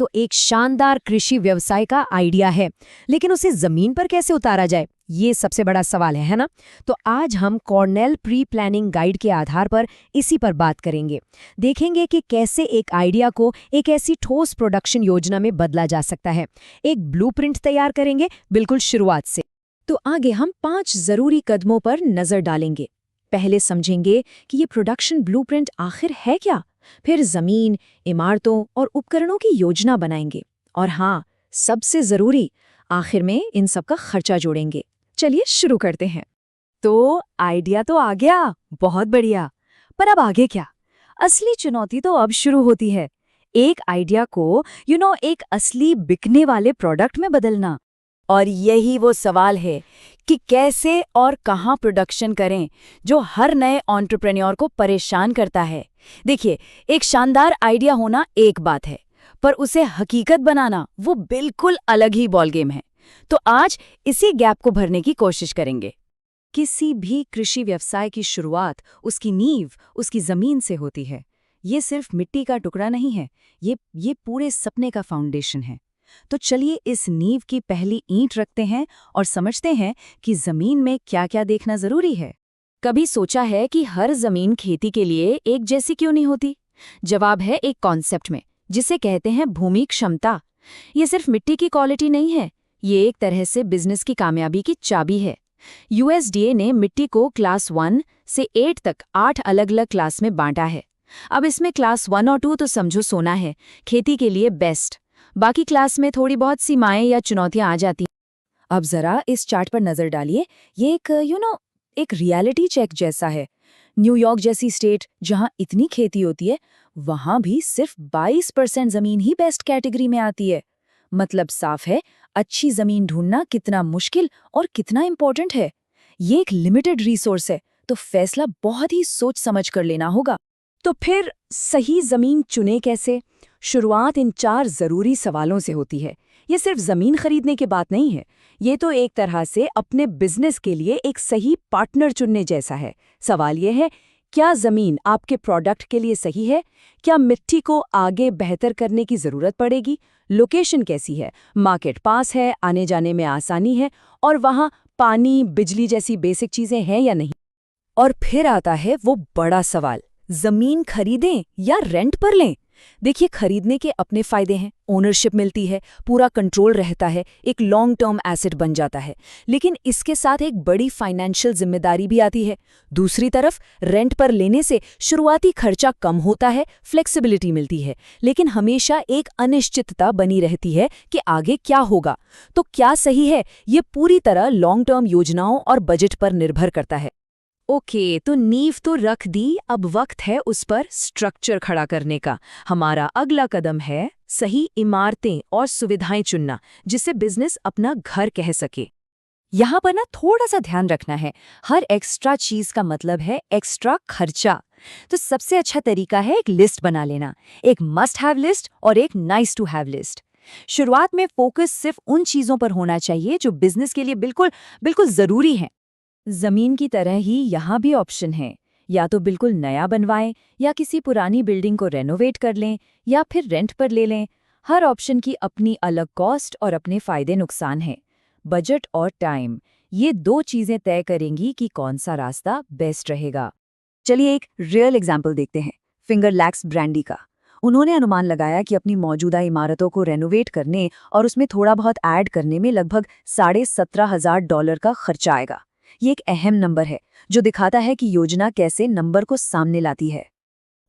तो एक शानदार कृषि व्यवसाय का आइडिया है, लेकिन उसे जमीन पर कैसे उतारा जाए, ये सबसे बड़ा सवाल है ना? तो आज हम कॉर्नेल प्री प्लानिंग गाइड के आधार पर इसी पर बात करेंगे। देखेंगे कि कैसे एक आइडिया को एक ऐसी ठोस प्रोडक्शन योजना में बदला जा सकता है। एक ब्लूप्रिंट तैयार करेंगे बिल्कुल शुरुआत से। तो आगे हम 5 जरूरी कदमों पर नजर डालेंगे। पहले समझेंगे कि ये प्रोडक्शन ब्लूप्रिंट आखिर है क्या, फिर जमीन, इमारतों और उपकरणों की योजना बनाएंगे, और हाँ, सबसे जरूरी, आखिर में इन सब का खर्चा जोड़ेंगे। चलिए शुरू करते हैं। तो आइडिया तो आ गया, बहुत बढ़िया। पर अब आगे क्या? असली चुनौती तो अब शुरू होती है। एक आइडिया को एक असली बिकने वाले प्रोडक्ट में बदलना। और यही वो सवाल है कि कैसे और कहाँ प्रोडक्शन करें, जो हर नए एंटरप्रेन्योर को परेशान करता है। देखिए, एक शानदार आइडिया होना एक बात है, पर उसे हकीकत बनाना वो बिल्कुल अलग ही बॉल गेम है। तो आज इसी गैप को भरने की कोशिश करेंगे। किसी भी कृषि व्यवसाय की शुरुआत उसकी नींव, उसकी जमीन से होती है। ये सिर्फ मिट्टी का टुकड़ा नहीं है, ये पूरे सपने का फाउंडेशन है। तो चलिए इस नींव की पहली ईंट रखते हैं और समझते हैं कि जमीन में क्या क्या देखना जरूरी है। कभी सोचा है कि हर जमीन खेती के लिए एक जैसी क्यों नहीं होती? जवाब है एक कॉन्सेप्ट में, जिसे कहते हैं भूमि क्षमता। ये सिर्फ मिट्टी की क्वालिटी नहीं है, ये एक तरह से बिजनेस की कामयाबी की चाबी है। यूएसडीए ने मिट्टी को क्लास 1 से 8 तक 8 अलग अलग क्लास में बांटा है। अब इसमें क्लास 1 और 2 तो समझो सोना है, खेती के लिए बेस्ट। बाकी क्लास में थोड़ी बहुत सीमाएं या चुनौतियां आ जाती। अब जरा इस चार्ट पर नजर डालिए। ये एक रियलिटी चेक जैसा है। न्यूयॉर्क जैसी स्टेट जहां इतनी खेती होती है, वहां भी सिर्फ 22% जमीन ही बेस्ट कैटेगरी में आती है। मतलब साफ है, अच्छी जमीन ढूंढना कितना मुश्किल और कितना इंपॉर्टेंट है। ये एक लिमिटेड रिसोर्स है, तो फैसला बहुत ही सोच समझ कर लेना होगा। तो फिर सही जमीन चुने कैसे? शुरुआत इन 4 जरूरी सवालों से होती है। ये सिर्फ जमीन खरीदने की बात नहीं है, ये तो एक तरह से अपने बिजनेस के लिए एक सही पार्टनर चुनने जैसा है। सवाल ये है, क्या जमीन आपके प्रोडक्ट के लिए सही है? क्या मिट्टी को आगे बेहतर करने की जरूरत पड़ेगी? लोकेशन कैसी है? मार्केट पास है, आने जाने में आसानी है, और वहां पानी, बिजली जैसी बेसिक चीजें हैं या नहीं? और फिर आता है वो बड़ा सवाल, जमीन खरीदें या रेंट पर लें? देखिए, खरीदने के अपने फायदे हैं, ओनरशिप मिलती है, पूरा कंट्रोल रहता है, एक लॉन्ग टर्म एसेट बन जाता है। लेकिन इसके साथ एक बड़ी फाइनेंशियल जिम्मेदारी भी आती है। दूसरी तरफ रेंट पर लेने से शुरुआती खर्चा कम होता है, फ्लेक्सिबिलिटी मिलती है, लेकिन हमेशा एक अनिश्चितता बनी रहती है कि आगे क्या होगा। तो क्या सही है, ये पूरी तरह लॉन्ग टर्म योजनाओं और बजट पर निर्भर करता है। ओके, तो नींव तो रख दी, अब वक्त है उस पर स्ट्रक्चर खड़ा करने का। हमारा अगला कदम है सही इमारतें और सुविधाएं चुनना, जिससे बिजनेस अपना घर कह सके। यहाँ पर ना थोड़ा सा ध्यान रखना है, हर एक्स्ट्रा चीज का मतलब है एक्स्ट्रा खर्चा। तो सबसे अच्छा तरीका है एक लिस्ट बना लेना, एक मस्ट हैव लिस्ट और एक नाइस टू हैव लिस्ट। शुरुआत में फोकस सिर्फ उन चीजों पर होना चाहिए जो बिजनेस के लिए बिल्कुल बिल्कुल जरूरी हैं। जमीन की तरह ही यहाँ भी ऑप्शन है, या तो बिल्कुल नया बनवाएं, या किसी पुरानी बिल्डिंग को रेनोवेट कर लें, या फिर रेंट पर ले लें। हर ऑप्शन की अपनी अलग कॉस्ट और अपने फायदे नुकसान हैं। बजट और टाइम, ये 2 चीजें तय करेंगी कि कौन सा रास्ता बेस्ट रहेगा। चलिए एक रियल एग्जाम्पल देखते हैं, फिंगर लैक्स ब्रांडी का। उन्होंने अनुमान लगाया कि अपनी मौजूदा इमारतों को रेनोवेट करने और उसमें थोड़ा बहुत ऐड करने में लगभग $17,500 का खर्चा आएगा। ये एक अहम नंबर है, जो दिखाता है कि योजना कैसे नंबर को सामने लाती है।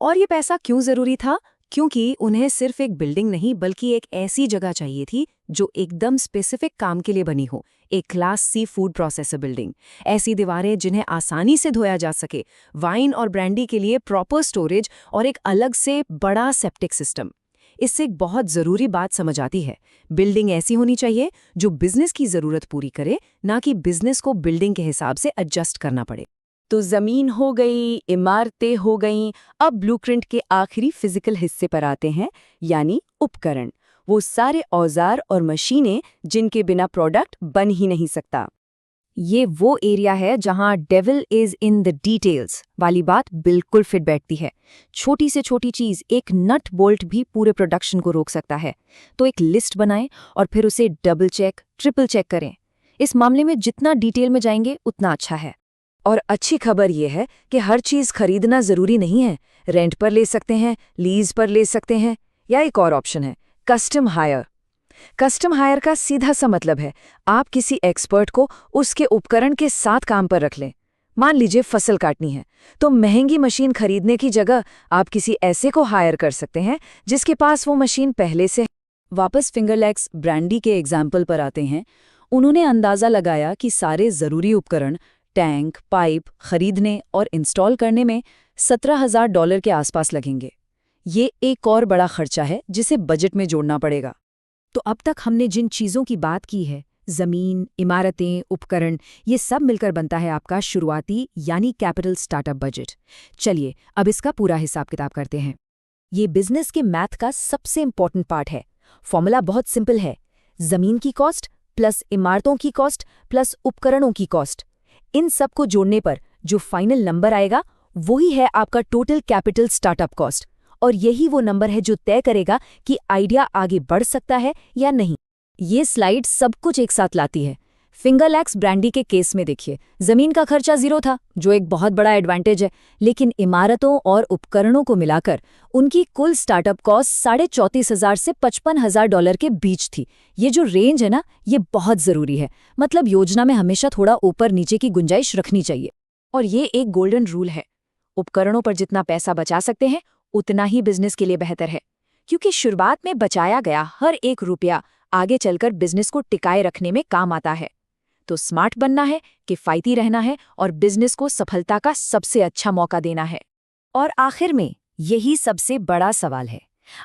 और ये पैसा क्यों जरूरी था? क्योंकि उन्हें सिर्फ एक बिल्डिंग नहीं, बल्कि एक ऐसी जगह चाहिए थी जो एकदम स्पेसिफिक काम के लिए बनी हो। एक class C food processor building, ऐसी दीवारें जिन्हें आसानी से धोया जा सके, वाइन और ब्रांडी के लिए प्रॉपर स्टोरेज और एक अलग से बड़ा सेप्टिक सिस्टम। इससे एक बहुत ज़रूरी बात समझ आती है, बिल्डिंग ऐसी होनी चाहिए जो बिजनेस की ज़रूरत पूरी करे, ना कि बिजनेस को बिल्डिंग के हिसाब से एडजस्ट करना पड़े। तो ज़मीन हो गई, इमारतें हो गईं, अब ब्लूप्रिंट के आखिरी फिजिकल हिस्से पर आते हैं, यानी उपकरण। वो सारे औजार और मशीनें जिनके बिना प्रोडक्ट बन ही नहीं सकता। ये वो एरिया है जहां devil is in the details वाली बात बिल्कुल फिट बैठती है। छोटी से छोटी चीज, एक नट बोल्ट भी पूरे प्रोडक्शन को रोक सकता है। तो एक लिस्ट बनाएं और फिर उसे डबल चेक, ट्रिपल चेक करें। इस मामले में जितना डिटेल में जाएंगे उतना अच्छा है। और अच्छी खबर यह है कि हर चीज खरीदना जरूरी नहीं है। रेंट पर ले सकते हैं, लीज पर ले सकते हैं, या एक और ऑप्शन है कस्टम हायर। कस्टम हायर का सीधा सा मतलब है आप किसी एक्सपर्ट को उसके उपकरण के साथ काम पर रख लें। मान लीजिए फसल काटनी है, तो महंगी मशीन खरीदने की जगह आप किसी ऐसे को हायर कर सकते हैं जिसके पास वो मशीन पहले से है। वापस फिंगरलेग्स ब्रांडी के एग्जाम्पल पर आते हैं। उन्होंने अंदाजा लगाया कि सारे जरूरी उपकरण, टैंक, पाइप खरीदने और इंस्टॉल करने में $17,000 के आसपास लगेंगे। ये एक और बड़ा खर्चा है जिसे बजट में जोड़ना पड़ेगा। तो अब तक हमने जिन चीज़ों की बात की है, ज़मीन, इमारतें, उपकरण, ये सब मिलकर बनता है आपका शुरुआती यानी कैपिटल स्टार्टअप बजट। चलिए अब इसका पूरा हिसाब किताब करते हैं। ये बिजनेस के मैथ का सबसे इंपॉर्टेंट पार्ट है। फॉर्मूला बहुत सिंपल है, ज़मीन की कॉस्ट प्लस इमारतों की कॉस्ट प्लस उपकरणों की कॉस्ट। इन सब को जोड़ने पर जो फाइनल नंबर आएगा वही है आपका टोटल कैपिटल स्टार्टअप कॉस्ट। और यही वो नंबर है जो तय करेगा कि आइडिया आगे बढ़ सकता है या नहीं। ये स्लाइड सब कुछ एक साथ लाती है। फिंगरलेग्स ब्रांडी के केस में देखिए, जमीन का खर्चा 0 था, जो एक बहुत बड़ा एडवांटेज है, लेकिन इमारतों और उपकरणों को मिलाकर उनकी कुल स्टार्टअप कॉस्ट $34,000 से $55,000 के बीच थी। ये जो रेंज है ना, ये बहुत जरूरी है। मतलब योजना में हमेशा थोड़ा ऊपर नीचे की गुंजाइश रखनी चाहिए। और ये एक गोल्डन रूल है, उपकरणों पर जितना पैसा बचा सकते हैं उतना ही बिजनेस के लिए बेहतर है, क्योंकि शुरुआत में बचाया गया हर एक रुपया आगे चलकर बिजनेस को टिकाए रखने में काम आता है। तो स्मार्ट बनना है, किफायती रहना है और बिजनेस को सफलता का सबसे अच्छा मौका देना है। और आखिर में यही सबसे बड़ा सवाल है।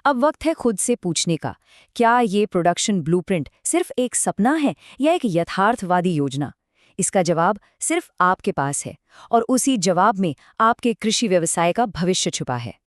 अब वक्त है खुद से पूछने का, क्या ये प्रोडक्शन ब्लूप्रिंट सिर्फ एक सपना है या एक यथार्थवादी योजना? इसका जवाब सिर्फ आपके पास है, और उसी जवाब में आपके कृषि व्यवसाय का भविष्य छुपा है।